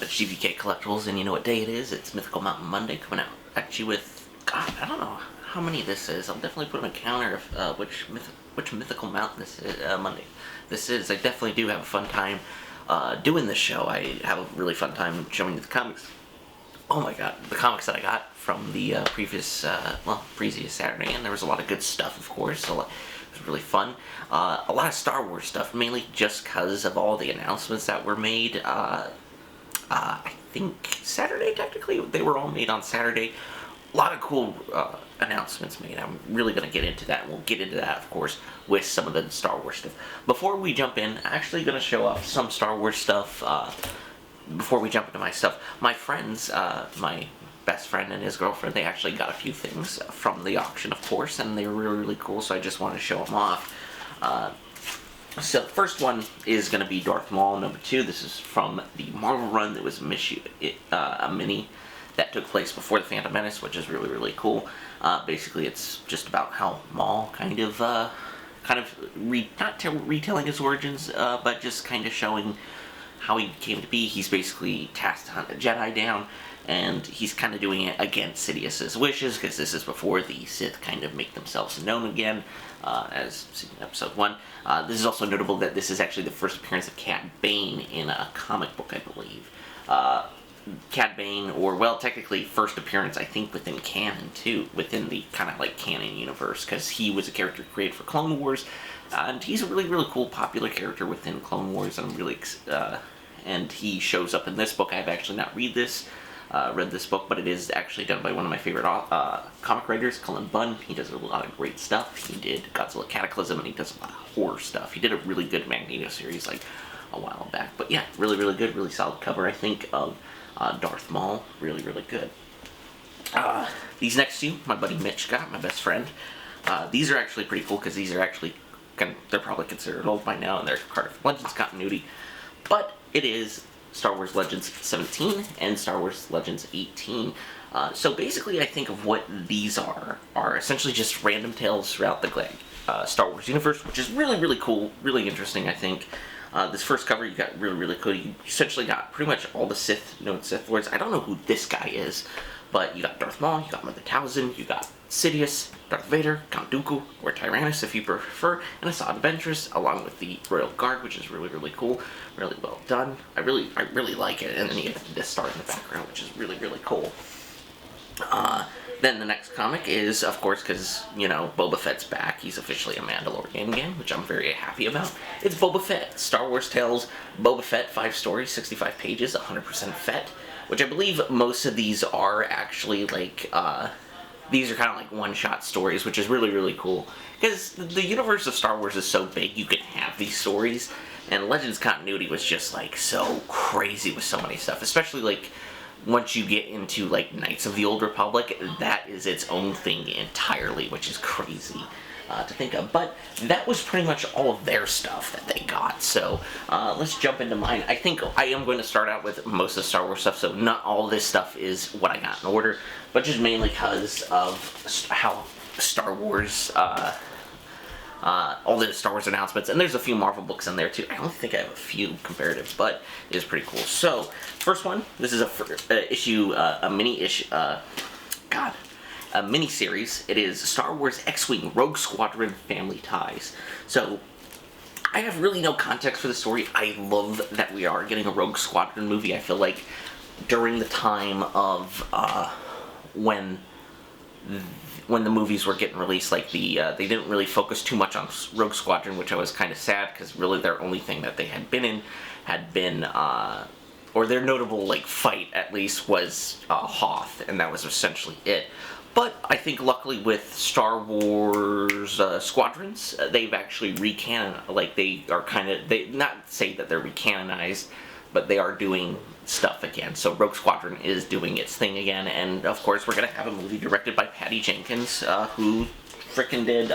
it's GVKcollectibles, and you know what day it is? It's Mythical Mountain Monday coming out at you with, God, I don't know how many this is. I'll definitely put on a counter of which Mythical Mountain this is, Monday this is. I definitely do have a fun time doing this show. I have a really fun time showing you the comics. Oh my God, the comics that I got from the previous Saturday, and there was a lot of good stuff, of course. It was really fun. A lot of Star Wars stuff, mainly just because of all the announcements that were made. I think Saturday, technically, they were all made on Saturday. A lot of cool announcements made. I'm really going to get into that, and we'll get into that, of course, with some of the Star Wars stuff. Before we jump in, I'm actually going to show off some Star Wars stuff. Before we jump into my stuff, my friends, my best friend and his girlfriend, they actually got a few things from the auction, of course, and they were really, really cool, so I just wanted to show them off. So the first one is going to be Darth Maul #2. This is from the Marvel run. That was a mini that took place before the Phantom Menace, which is really, really cool. Basically, it's just about how Maul not retelling his origins, but just kind of showing how he came to be. He's basically tasked to hunt a Jedi down, and he's kind of doing it against Sidious's wishes, because this is before the Sith kind of make themselves known again, as seen in Episode 1. This is also notable that this is actually the first appearance of Cad Bane in a comic book, I believe. Cad Bane, or, well, technically first appearance, I think, within canon, too, within the kind of, like, canon universe, because he was a character created for Clone Wars, and he's a really, really cool, popular character within Clone Wars, and I'm really, and he shows up in this book. I've actually not read this book, but it is actually done by one of my favorite comic writers, Cullen Bunn. He does a lot of great stuff. He did Godzilla Cataclysm, and he does a lot of horror stuff. He did a really good Magneto series, like, a while back. But yeah, really, really good, really solid cover, I think, of Darth Maul. Really, really good. These next two, my buddy Mitch got, my best friend. These are actually pretty cool, because these are actually, they're probably considered old by now, and they're Cardiff Legends continuity. But it is Star Wars Legends 17 and Star Wars Legends 18. So basically, I think of what these are essentially just random tales throughout the Star Wars universe, which is really, really cool, really interesting, I think. This first cover, you got really, really cool. You essentially got pretty much all the known Sith Lords. I don't know who this guy is, but you got Darth Maul, you got Mother Talzin, you got Sidious, Darth Vader, Count Dooku, or Tyrannus if you prefer, and Asajj Ventress, along with the Royal Guard, which is really, really cool, really well done. I really like it, and then you have this star in the background, which is really, really cool. Then the next comic is, of course, because, you know, Boba Fett's back. He's officially a Mandalorian again, which I'm very happy about. It's Boba Fett, Star Wars Tales, Boba Fett, 5 stories, 65 pages, 100% Fett, which I believe most of these are actually, like, these are kind of like one-shot stories, which is really, really cool. Because the universe of Star Wars is so big, you can have these stories, and Legends continuity was just, like, so crazy with so many stuff, especially, like, once you get into, like, Knights of the Old Republic, that is its own thing entirely, which is crazy to think of. But that was pretty much all of their stuff that they got. So let's jump into mine. I think I am going to start out with most of the Star Wars stuff, so not all this stuff is what I got in order, but just mainly because of how Star Wars, all the Star Wars announcements, and there's a few Marvel books in there too. I don't think I have a few comparative, but it is pretty cool. So, first one, this is a mini series. It is Star Wars X-Wing Rogue Squadron Family Ties. So, I have really no context for the story. I love that we are getting a Rogue Squadron movie. I feel like during the time of when the movies were getting released, like they didn't really focus too much on Rogue Squadron, which I was kind of sad, because really their only thing that they had been in or their notable, like, fight at least was Hoth, and that was essentially it. But I think luckily with Star Wars Squadrons, they've actually not say that they're recanonized, but they are doing stuff again. So Rogue Squadron is doing its thing again, and of course we're gonna have a movie directed by Patty Jenkins, who frickin' did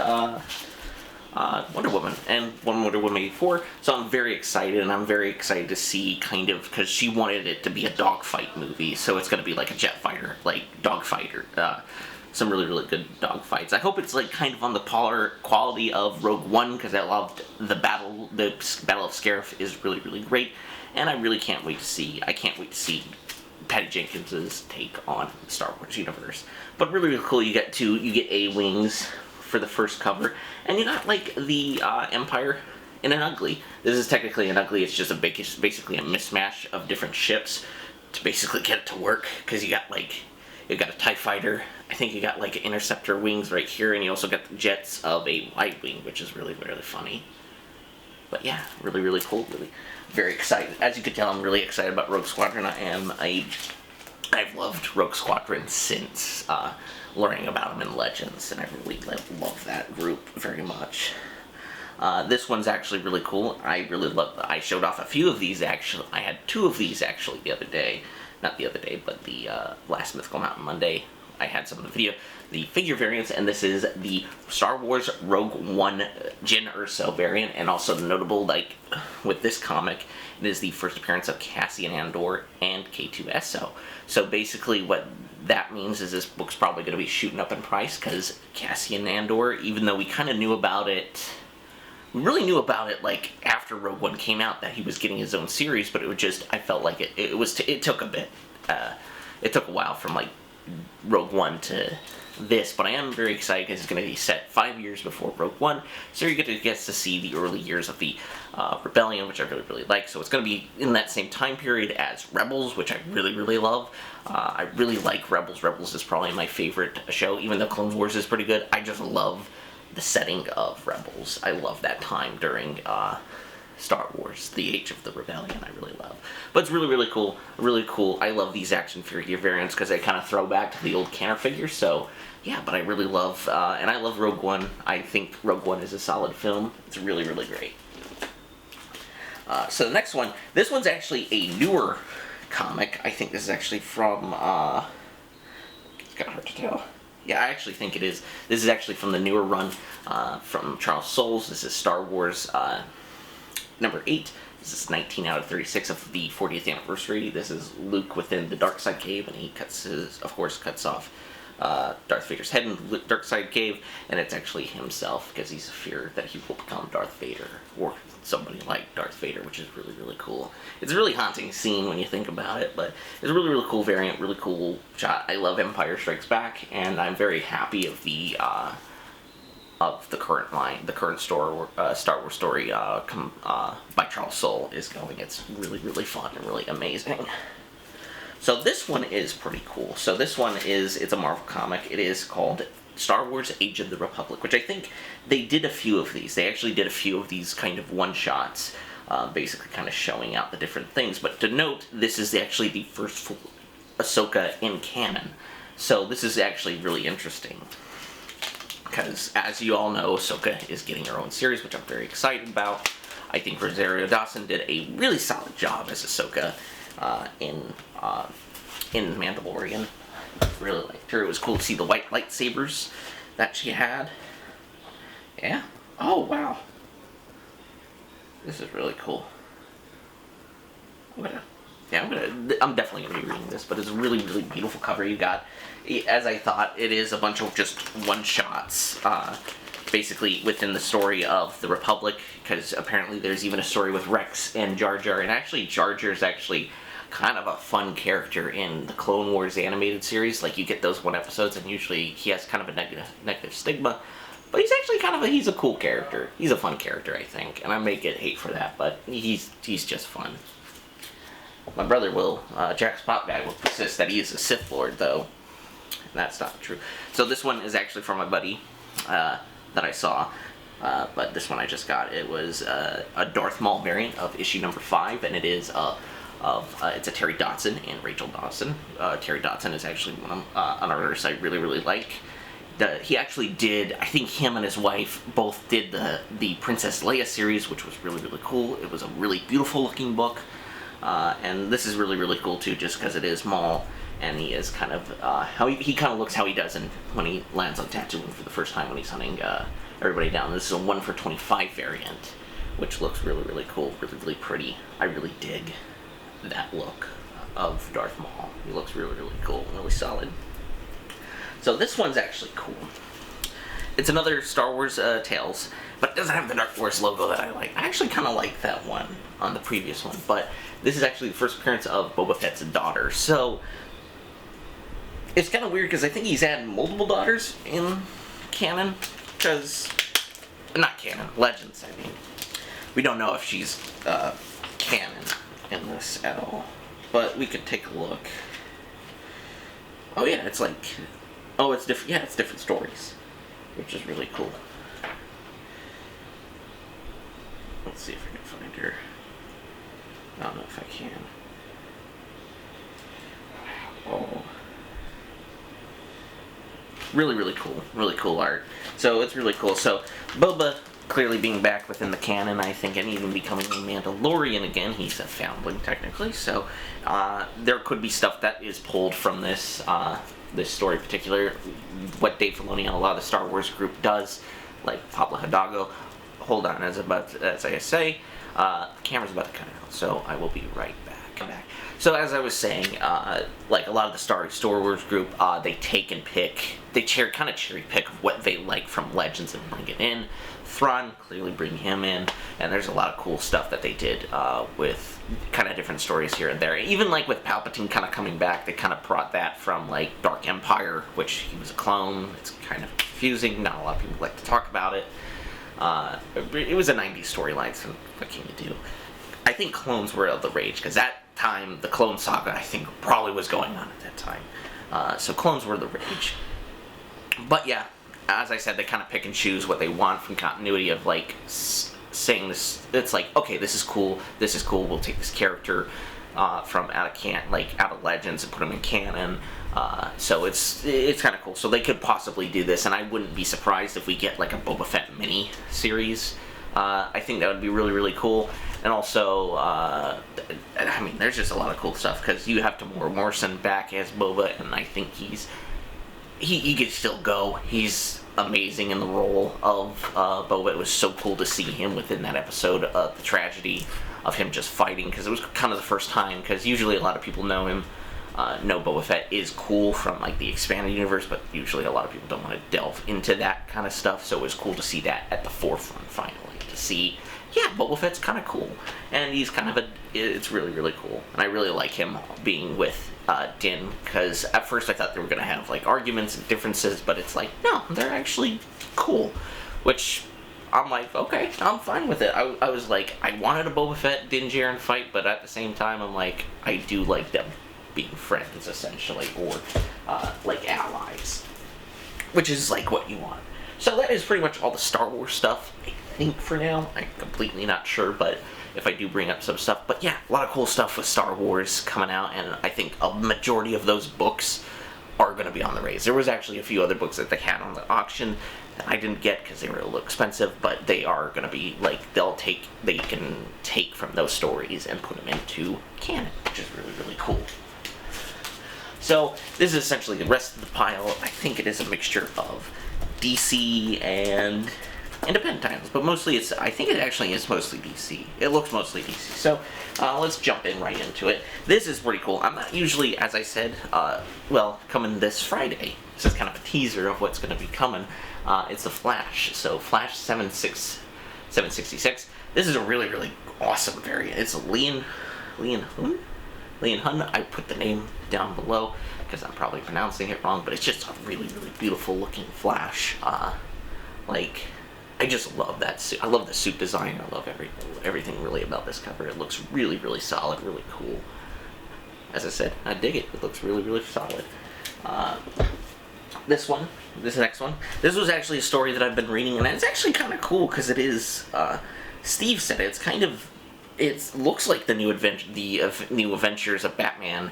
Wonder Woman and Wonder Woman 84. So I'm very excited, and I'm very excited to see, kind of, because she wanted it to be a dogfight movie, so it's gonna be like a jet fighter, like dogfighter. Some really, really good dogfights. I hope it's, like, kind of on the quality of Rogue One, because I loved the battle of Scarif is really, really great. and I really can't wait to see. I can't wait to see Patty Jenkins's take on the Star Wars universe. But really, really cool. You get A-wings for the first cover, and you got like the Empire in an ugly. This is technically an ugly. It's just basically a mismatch of different ships to basically get it to work, because you got a TIE fighter. I think you got like an interceptor wings right here, and you also got the jets of a wide wing, which is really, really funny. But yeah, really, really cool. Really, very excited. As you can tell, I'm really excited about Rogue Squadron. I've loved Rogue Squadron since learning about them in Legends, and I really love that group very much. This one's actually really cool. I showed off a few of these actually. I had 2 of these actually the other day. Not the other day, but the last Mythical Mountain Monday. I had some of the video. The figure variants, and this is the Star Wars Rogue One Jyn Erso variant, and also notable, like, with this comic, it is the first appearance of Cassian Andor and K2SO. So basically what that means is this book's probably going to be shooting up in price, because Cassian Andor, even though we kind of knew about it, we really knew about it, like, after Rogue One came out, that he was getting his own series, but it was just, I felt like it took a bit. It took a while from, like, Rogue One to this, but I am very excited because it's going to be set 5 years before Rogue One, so you get to see the early years of the Rebellion, which I really, really like. So it's going to be in that same time period as Rebels, which I really, really love. I really like Rebels. Rebels is probably my favorite show, even though Clone Wars is pretty good. I just love the setting of Rebels. I love that time during Star Wars, the Age of the Rebellion. I really love. But it's really, really cool. Really cool. I love these action figure variants because they kind of throw back to the old Kenner figures. So, yeah, but I really love, and I love Rogue One. I think Rogue One is a solid film. It's really, really great. So the next one, this one's actually a newer comic. I think this is actually from, it's kind of hard to tell. Yeah, I actually think it is. This is actually from the newer run from Charles Soules. This is Star Wars number 8. This is 19 out of 36 of the 40th anniversary. This is Luke within the dark side cave, and he cuts off Darth Vader's head in the dark side cave, and it's actually himself because he's feared that he will become Darth Vader or somebody like Darth Vader, which is really, really cool. It's a really haunting scene when you think about it, but it's a really, really cool variant, really cool shot. I love Empire Strikes Back, and I'm very happy of the current line, the current Star Wars story by Charles Soule is going. It's really, really fun and really amazing. So this one is pretty cool. So this one it's a Marvel comic. It is called Star Wars Age of the Republic, which I think they did a few of these. They actually did a few of these kind of one-shots, basically kind of showing out the different things. But to note, this is actually the first full Ahsoka in canon. So this is actually really interesting. Because, as you all know, Ahsoka is getting her own series, which I'm very excited about. I think Rosario Dawson did a really solid job as Ahsoka in Mandalorian. I really liked her. It was cool to see the white lightsabers that she had. Yeah. Oh, wow. This is really cool. I'm definitely gonna be reading this, but it's a really, really beautiful cover. You got, as I thought, it is a bunch of just one-shots, basically within the story of the Republic, because apparently there's even a story with Rex and Jar Jar, and actually Jar Jar is actually kind of a fun character in the Clone Wars animated series. Like, you get those one episodes, and usually he has kind of a negative stigma, but he's actually he's a cool character. He's a fun character, I think, and I may get hate for that, but he's just fun. My brother will, Jack's Pop Guy, will persist that he is a Sith Lord, though. And that's not true. So this one is actually from my buddy that I saw, but this one I just got. It was a Darth Maul variant of issue number 5, and it is it's a Terry Dodson and Rachel Dawson. Terry Dodson is actually an artist I really, really like. He actually did, I think him and his wife both did the Princess Leia series, which was really, really cool. It was a really beautiful looking book. And this is really, really cool too, just because it is Maul, and he is kind of, he kind of looks how he does when he lands on Tatooine for the first time when he's hunting everybody down. This is a 1 for 25 variant, which looks really, really cool, really, really pretty. I really dig that look of Darth Maul. He looks really, really cool, really solid. So this one's actually cool. It's another Star Wars Tales, but it doesn't have the Dark Force logo that I like. I actually kind of like that one on the previous one, but this is actually the first appearance of Boba Fett's daughter. So it's kind of weird because I think he's had multiple daughters in canon, because not canon, Legends. I mean, we don't know if she's canon in this at all, but we could take a look. Oh yeah, it's like, oh, it's different. Yeah, it's different stories, which is really cool. Let's see if I can find her. I don't know if I can. Oh. Really, really cool. Really cool art. So it's really cool. So Boba clearly being back within the canon, I think, and even becoming a Mandalorian again. He's a foundling, technically. So there could be stuff that is pulled from this this story in particular. What Dave Filoni and a lot of the Star Wars group does, like Pablo Hidalgo. Hold on, as I say, the camera's about to cut out, so I will be right back. So as I was saying, like a lot of the Star Wars group, they take and pick, kind of cherry pick what they like from Legends and bring it in. Thrawn, clearly bring him in, and there's a lot of cool stuff that they did with kind of different stories here and there. Even like with Palpatine kind of coming back, they kind of brought that from like Dark Empire, which he was a clone. It's kind of confusing, not a lot of people like to talk about it. It was a 90s storyline, so what can you do? I think clones were the rage, because that time, the Clone Saga, I think, probably was going on at that time. So clones were the rage. But yeah, as I said, they kind of pick and choose what they want from continuity of, like, saying this. It's like, okay, this is cool, we'll take this character from out of Legends and put him in canon. So it's kind of cool. So they could possibly do this, and I wouldn't be surprised if we get like a Boba Fett mini series. I think that would be really, really cool. And also, I mean, there's just a lot of cool stuff, because you have Tamora Morrison back as Boba, and I think he could still go. He's amazing in the role of Boba. It was so cool to see him within that episode of the tragedy of him just fighting, because it was kind of the first time, because usually a lot of people know him. No, Boba Fett is cool from like the expanded universe, but usually a lot of people don't want to delve into that kind of stuff, so it was cool to see that at the forefront finally, to see, yeah, Boba Fett's kind of cool, and he's kind of it's really, really cool, and I really like him being with Din, because at first I thought they were going to have like arguments and differences, but it's like, no, they're actually cool, which I'm like, okay, I'm fine with it. I was like, I wanted a Boba Fett Din Djarin fight, but at the same time, I'm like, I do like them being friends, essentially, or like allies, which is like what you want. So that is pretty much all the Star Wars stuff, I think, for now. I'm completely not sure, but if I do bring up some stuff. But yeah, a lot of cool stuff with Star Wars coming out, and I think a majority of those books are going to be on the raise. There was actually a few other books that they had on the auction that I didn't get because they were a little expensive, but they are going to be, like, they can take from those stories and put them into canon, which is really, really cool. So this is essentially the rest of the pile. I think it is a mixture of DC and independent titles, but mostly I think it actually is mostly DC. It looks mostly DC. So let's jump in right into it. This is pretty cool. I'm not usually, as I said, coming this Friday. This is kind of a teaser of what's going to be coming. It's the Flash. So Flash 766. This is a really, really awesome variant. It's Leon Hun. I put the name down below because I'm probably pronouncing it wrong, but it's just a really, really beautiful looking Flash. I just love that suit. I love the suit design. I love everything really about this cover. It looks really, really solid, really cool. As I said, I dig it. It looks really, really solid. This next one. This was actually a story that I've been reading, and it's actually kind of cool because it is. Steve said it. It looks like the new Adventures of Batman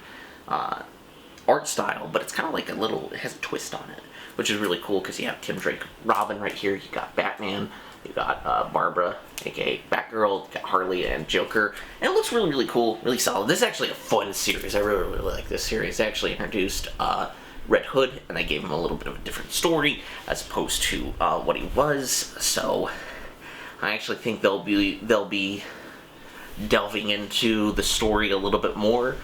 art style, but it's kind of like it has a twist on it, which is really cool because you have Tim Drake Robin right here, you got Batman, you got Barbara, aka Batgirl, you got Harley and Joker, and it looks really, really cool, really solid. This is actually a fun series. I really, really like this series. They actually introduced Red Hood, and they gave him a little bit of a different story as opposed to what he was, so I actually think they'll be delving into the story a little bit more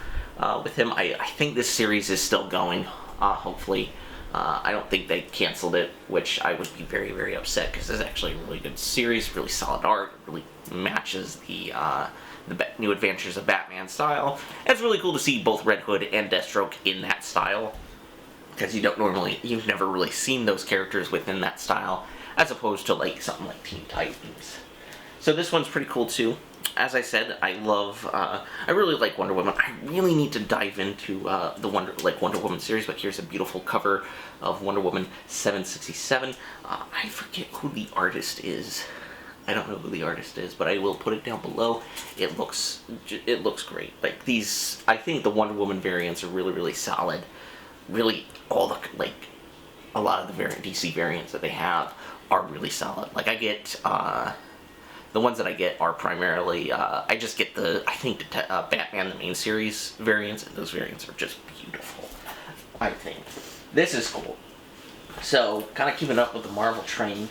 with him. I think this series is still going, hopefully. I don't think they canceled it, which I would be very, very upset, because it's actually a really good series, really solid art, really matches the New Adventures of Batman style. And it's really cool to see both Red Hood and Deathstroke in that style, because you've never really seen those characters within that style, as opposed to like something like Teen Titans. So this one's pretty cool too. As I said, I really like Wonder Woman. I really need to dive into the Wonder Woman series, but here's a beautiful cover of Wonder Woman 767. I forget who the artist is. I don't know who the artist is, but I will put it down below. It looks great. Like these, I think the Wonder Woman variants are really, really solid. Really, all the a lot of the DC variants that they have are really solid. Like I get. The ones that I get are primarily, I just get Batman the main series variants, and those variants are just beautiful, I think. This is cool. So, kind of keeping up with the Marvel train,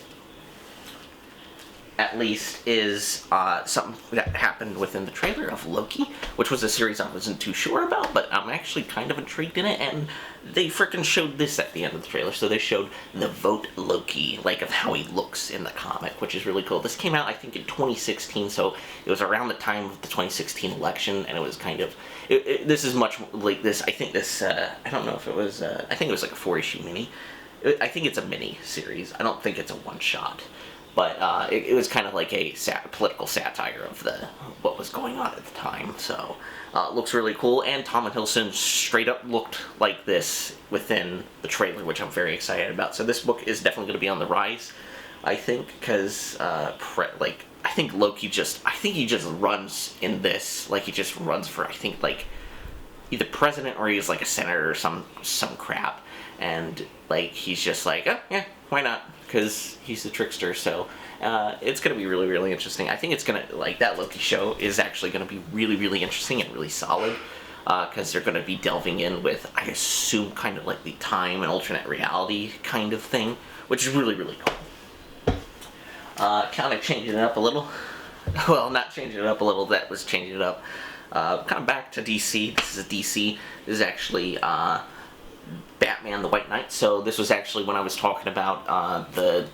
at least, is something that happened within the trailer of Loki, which was a series I wasn't too sure about, but I'm actually kind of intrigued in it, and they frickin' showed this at the end of the trailer. So they showed the Vote Loki, like of how he looks in the comic, which is really cool. This came out, I think, in 2016, so it was around the time of the 2016 election, and it was kind of, this is much like this, I think this, I don't know if it was, I think it was like a 4-issue mini. I think it's a mini series. I don't think it's a one-shot. But it was kind of like a political satire of what was going on at the time. So it looks really cool. And Tom Hiddleston straight up looked like this within the trailer, which I'm very excited about. So this book is definitely going to be on the rise, I think, because I think Loki he just runs in this. Like he just runs for, I think, like either president or he's like a senator or some crap. And like he's just like, oh yeah, why not? Because he's the trickster. So it's going to be really, really interesting. I think it's going to, like, that Loki show is actually going to be really, really interesting and really solid, because they're going to be delving in with, I assume, kind of like the time and alternate reality kind of thing, which is really, really cool. Kind of changing it up a little. Well, not changing it up a little, that was changing it up. Kind of back to DC. This is DC. This is actually Batman the White Knight. So this was actually when I was talking about the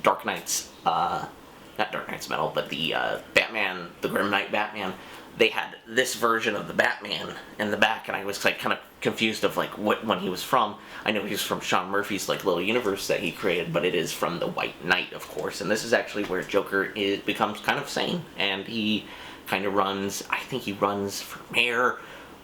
Dark Knight's, not Dark Knight's Metal, but the Batman, the Grim Knight Batman. They had this version of the Batman in the back, and I was like kind of confused of like what one he was from. I know he was from Sean Murphy's like little universe that he created, but it is from the White Knight, of course. And this is actually where Joker becomes kind of sane, and he kind of runs. I think he runs for mayor.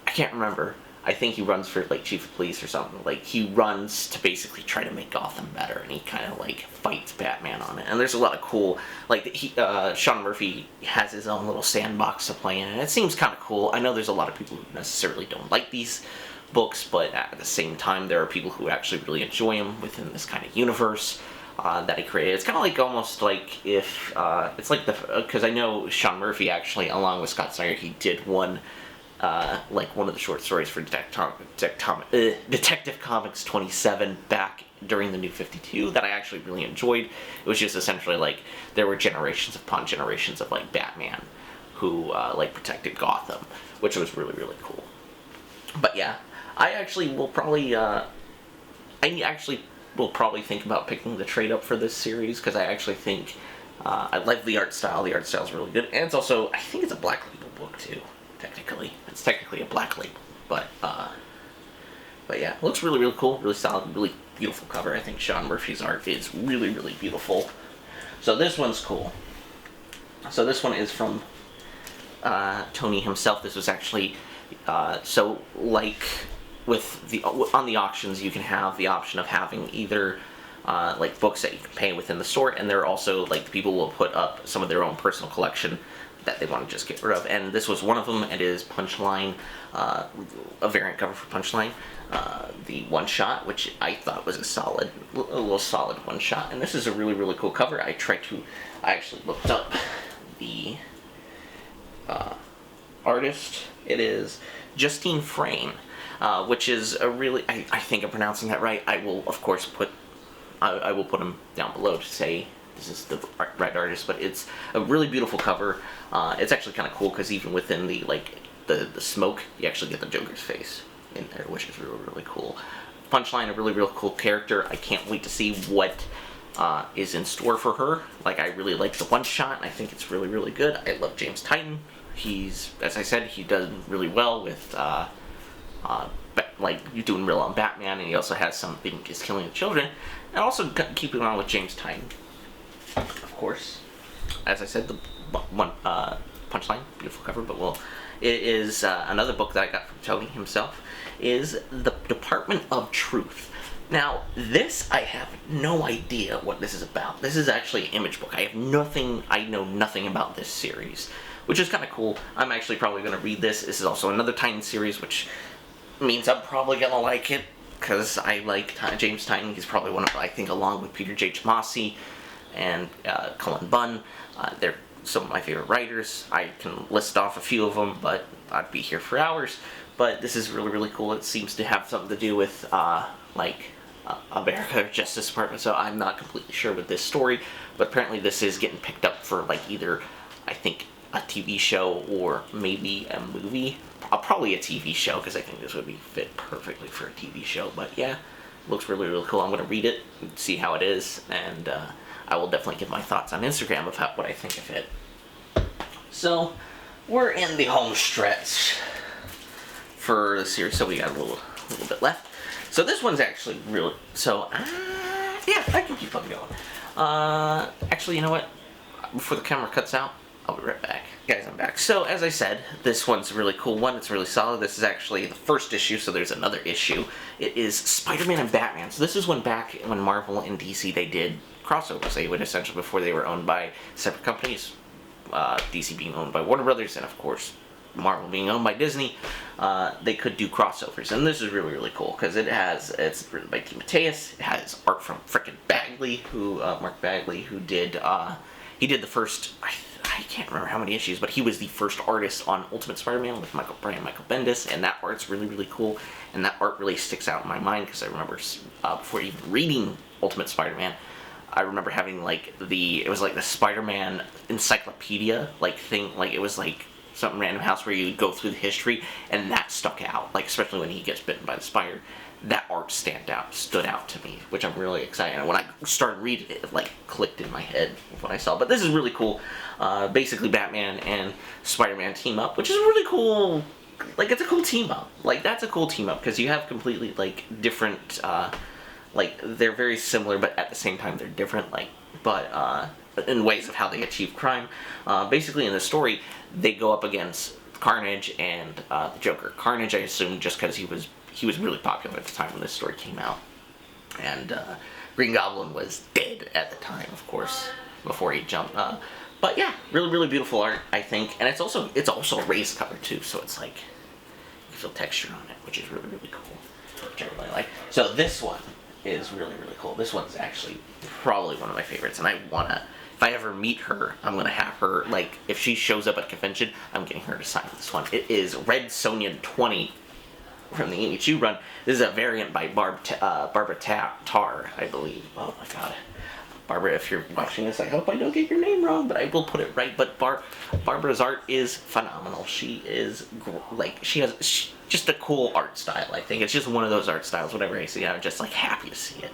I can't remember. I think he runs for like chief of police or something. Like he runs to basically try to make Gotham better, and he kind of like fights Batman on it. And there's a lot of cool, like Sean Murphy has his own little sandbox to play in, and it seems kind of cool. I know there's a lot of people who necessarily don't like these books, but at the same time, there are people who actually really enjoy them within this kind of universe that he created. It's kind of like almost like if it's like because I know Sean Murphy actually, along with Scott Snyder, he did one. Like one of the short stories for Detective Comics 27 back during the New 52 that I actually really enjoyed. It was just essentially like there were generations upon generations of like Batman who like protected Gotham, which was really, really cool. But yeah, I actually will probably think about picking the trade up for this series, because I actually think I like the art style. The art style is really good, and it's also, I think it's a Black Label book too. Technically, it's technically a Black Label, but yeah, it looks really, really cool, really solid, really beautiful cover. I think Sean Murphy's art is really, really beautiful. So this one's cool. So this one is from Tony himself. This was actually so like with on the auctions, you can have the option of having either like books that you can pay within the store, and there are also like people will put up some of their own personal collection that they want to just get rid of, and this was one of them. It is Punchline, a variant cover for Punchline, the one-shot, which I thought was a little solid one-shot, and this is a really, really cool cover. I actually looked up the artist. It is Justine Frame, which is a really, I think I'm pronouncing that right. I will, of course, I will put him down below to say this is the right artist, but it's a really beautiful cover. It's actually kind of cool because even within the smoke, you actually get the Joker's face in there, which is really, really cool. Punchline, a really cool character. I can't wait to see what is in store for her. Like, I really like the one-shot, and I think it's really good. I love James Tynion. He's, as I said, he does really well with, like, you're doing real on Batman, and he also has something is killing the children. And also keeping on with James Tynion, of course. As I said, the one Punchline, beautiful cover, but it is another book that I got from Tony himself, is The Department of Truth. Now, this, I have no idea what this is about. This is actually an image book. I know nothing about this series, which is kind of cool. I'm actually probably going to read this. This is also another Tynion series, which means I'm probably going to like it, because I like James Tynion. He's probably one of, I think, along with Peter J. Tomasi and Cullen Bunn, they're some of my favorite writers. I can list off a few of them, but I'd be here for hours. But this is really cool. It seems to have something to do with, like, America Justice Department, so I'm not completely sure with this story, but apparently this is getting picked up for, like, either, I think, a TV show or maybe a movie. Probably a TV show, because I think this would be fit perfectly for a TV show, but yeah, looks really cool. I'm going to read it, see how it is, and I will definitely give my thoughts on Instagram of what I think of it. So, we're in the home stretch for the series, so we got a little bit left. So this one's actually really, so, yeah, I can keep on going. Actually, you know what? Before the camera cuts out, I'll be right back. Guys, I'm back. So, as I said, this one's a really cool one. It's really solid. This is actually the first issue, so there's another issue. It is Spider-Man and Batman. So this is when Marvel and DC, they did crossovers. They would essentially, before they were owned by separate companies, DC being owned by Warner Brothers, and of course, Marvel being owned by Disney, they could do crossovers. And this is really cool, because it's written by T. Mateus. It has art from frickin' Bagley, Mark Bagley, who did, he did the first, I can't remember how many issues, but he was the first artist on Ultimate Spider-Man with Michael Bendis, and that art's really cool, and that art really sticks out in my mind, because I remember, before even reading Ultimate Spider-Man, I remember having, like, it was like the Spider-Man encyclopedia, like, thing, like, it was like some random house where you go through the history, and that stuck out, like, especially when he gets bitten by the spider. That art stood out to me, which I'm really excited. And when I started reading it, it like clicked in my head when I saw. But this is really cool. Basically, Batman and Spider-Man team up, which is really cool. Like, it's a cool team up. Like, that's a cool team up, because you have completely, like, different, like, they're very similar, but at the same time they're different, like, but in ways of how they achieve crime. Basically, in the story, they go up against Carnage and the Joker. Carnage, I assume, just because he was really popular at the time when this story came out. And Green Goblin was dead at the time, of course, before he jumped. But yeah, really beautiful art, I think. And it's also a raised cover too, so it's like, you feel texture on it, which is really cool, which I really like. So this one is really cool. This one's actually probably one of my favorites, and if I ever meet her, I'm gonna have her, like, if she shows up at a convention, I'm getting her to sign this one. It is Red Sonja 20 from the EHU run. This is a variant by Barbara Tarr, I believe. Oh my god. Barbara, if you're watching this, I hope I don't get your name wrong, but I will put it right. But Barbara's art is phenomenal. She is, like, she has just a cool art style, I think. It's just one of those art styles, whenever I see it, I'm just, like, happy to see it.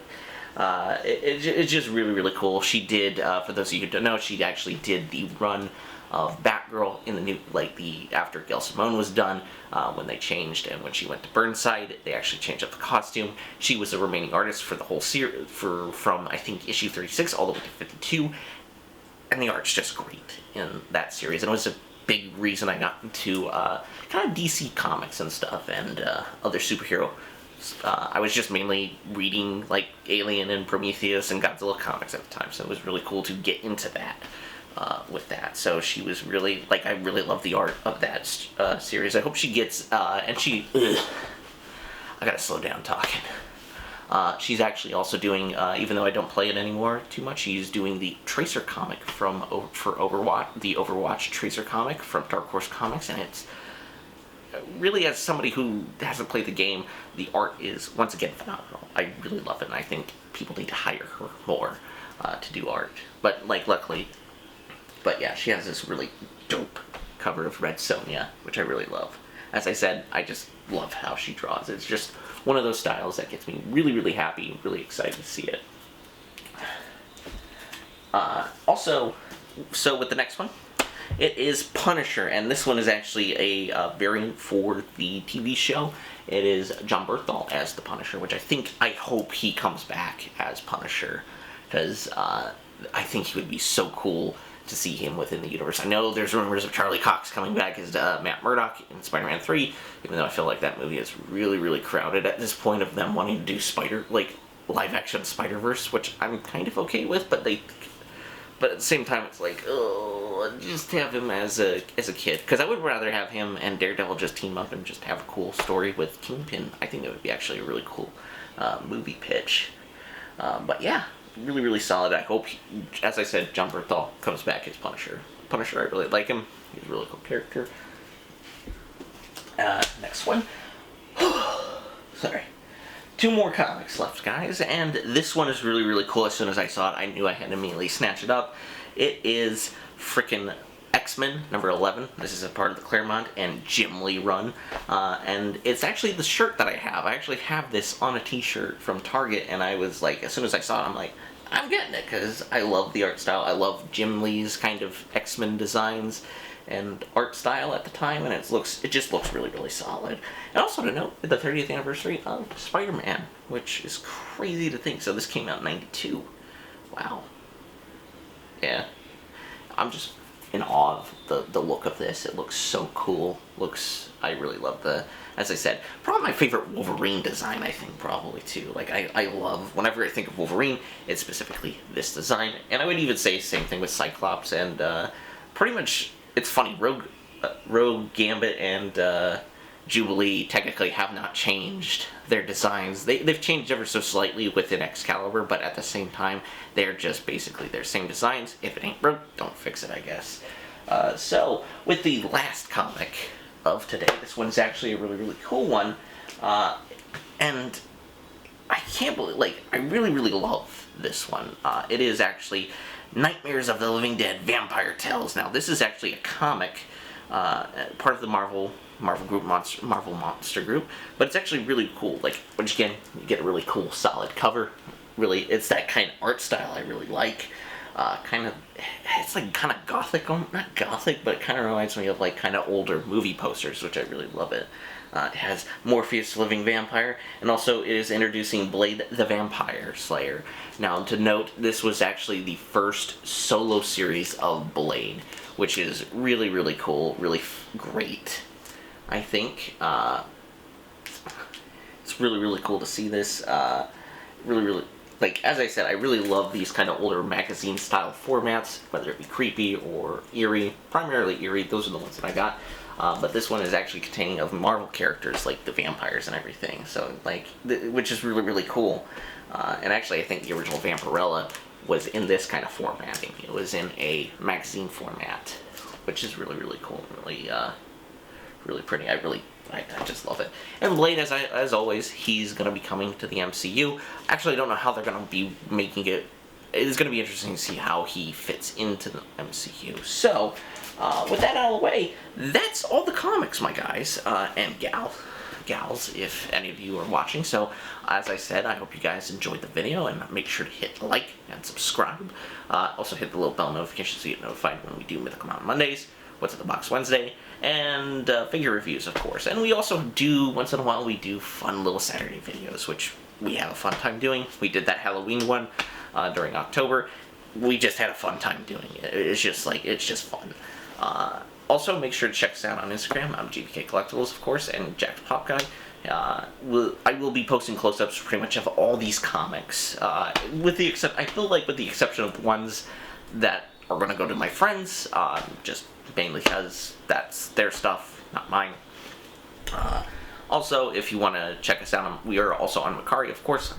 It's just really cool. She did, for those of you who don't know, she actually did the run of Batgirl in the new, like, after Gail Simone was done, when they changed, and when she went to Burnside, they actually changed up the costume. She was the remaining artist for the whole series, from, I think, issue 36 all the way to 52, and the art's just great in that series, and it was a big reason I got into, kind of DC comics and stuff, and, other superhero. I was just mainly reading, like, Alien and Prometheus and Godzilla comics at the time, so it was really cool to get into that. With that, so she was really, like, I really love the art of that series. I hope she gets, and I gotta slow down talking. She's actually also doing, even though I don't play it anymore too much, she's doing the Tracer comic for Overwatch, the Overwatch Tracer comic from Dark Horse Comics, and it's really, as somebody who hasn't played the game, the art is, once again, phenomenal. I really love it, and I think people need to hire her more to do art. But, like, luckily, but yeah, she has this really dope cover of Red Sonja, which I really love. As I said, I just love how she draws. It's just one of those styles that gets me really, really happy, really excited to see it. Also, so with the next one, it is Punisher, and this one is actually a variant for the TV show. It is John Bernthal as the Punisher, which I hope he comes back as Punisher, because I think he would be so cool to see him within the universe. I know there's rumors of Charlie Cox coming back as Matt Murdock in Spider-Man 3, even though I feel like that movie is really, really crowded at this point of them wanting to do live-action Spider-Verse, which I'm kind of okay with, but at the same time, it's like, oh, just have him as a kid. Because I would rather have him and Daredevil just team up and just have a cool story with Kingpin. I think that would be actually a really cool movie pitch. But yeah, really, really solid. I hope, as I said, John Bernthal comes back as Punisher. Punisher, I really like him. He's a really cool character. Next one. Sorry. 2 more comics left, guys, and this one is really, really cool. As soon as I saw it, I knew I had to immediately snatch it up. It is frickin' X-Men number 11. This is a part of the Claremont and Jim Lee run, and it's actually the shirt that I have. I actually have this on a t-shirt from Target, and I was like, as soon as I saw it, I'm like, I'm getting it, because I love the art style. I love Jim Lee's kind of X-Men designs and art style at the time, and it just looks really, really solid. And also to note, the 30th anniversary of Spider-Man, which is crazy to think. So this came out in '92. Wow. Yeah. I'm just in awe of the look of this. It looks so cool. I really love as I said, probably my favorite Wolverine design, I think, probably, too. Like, I love, whenever I think of Wolverine, it's specifically this design. And I would even say the same thing with Cyclops, and pretty much, it's funny, Rogue, Gambit, and Jubilee technically have not changed their designs. They've changed ever so slightly within Excalibur, but at the same time, they're just basically their same designs. If it ain't broke, don't fix it, I guess. So, with the last comic of today, this one's actually a really, really cool one, and I can't believe, I really, really love this one. It is actually Nightmares of the Living Dead Vampire Tales. Now, this is actually a comic, part of the Marvel Monster Group, but it's actually really cool. Once again, you get a really cool, solid cover. Really, it's that kind of art style I really like. It's kind of gothic, not gothic, but it kind of reminds me of kind of older movie posters, which I really love it. It has Morpheus, living vampire, and also it is introducing Blade the Vampire Slayer. Now, to note, this was actually the first solo series of Blade, which is really, really cool, really great, I think. It's really, really cool to see this. Really, really, as I said, I really love these kind of older magazine-style formats, whether it be creepy or eerie. Primarily eerie, those are the ones that I got. But this one is actually containing of Marvel characters, like the vampires and everything, so, which is really, really cool. And actually, I think the original Vampirella was in this kind of formatting. It was in a magazine format, which is really, really cool, really, really pretty. I just love it. And Blade, as always, he's going to be coming to the MCU. Actually, I don't know how they're going to be making it. It's going to be interesting to see how he fits into the MCU. So, with that out of the way, that's all the comics, my guys, and gals, if any of you are watching. So, as I said, I hope you guys enjoyed the video, and make sure to hit like and subscribe. Also hit the little bell notification so you get notified when we do Mythical Mountain Mondays, What's in the Box Wednesday, and figure reviews, of course. And we also do, once in a while, we do fun little Saturday videos, which we have a fun time doing. We did that Halloween one during October. We just had a fun time doing it. It's just fun. Also, make sure to check us out on Instagram. I'm GVKcollectibles, of course, and Jack's Pop Guy. I will be posting close-ups pretty much of all these comics, I feel like with the exception of the ones that are going to go to my friends, just mainly because that's their stuff, not mine. Also, if you want to check us out, we are also on Mercari, of course.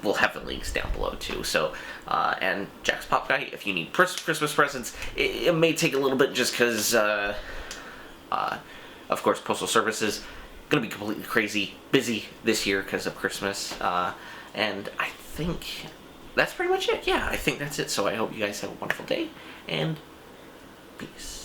We'll have the links down below, too. So, and Jack's Pop Guy, if you need Christmas presents, it may take a little bit just because, of course, Postal Service is going to be completely crazy busy this year because of Christmas. And I think that's pretty much it. Yeah, I think that's it. So I hope you guys have a wonderful day, and peace.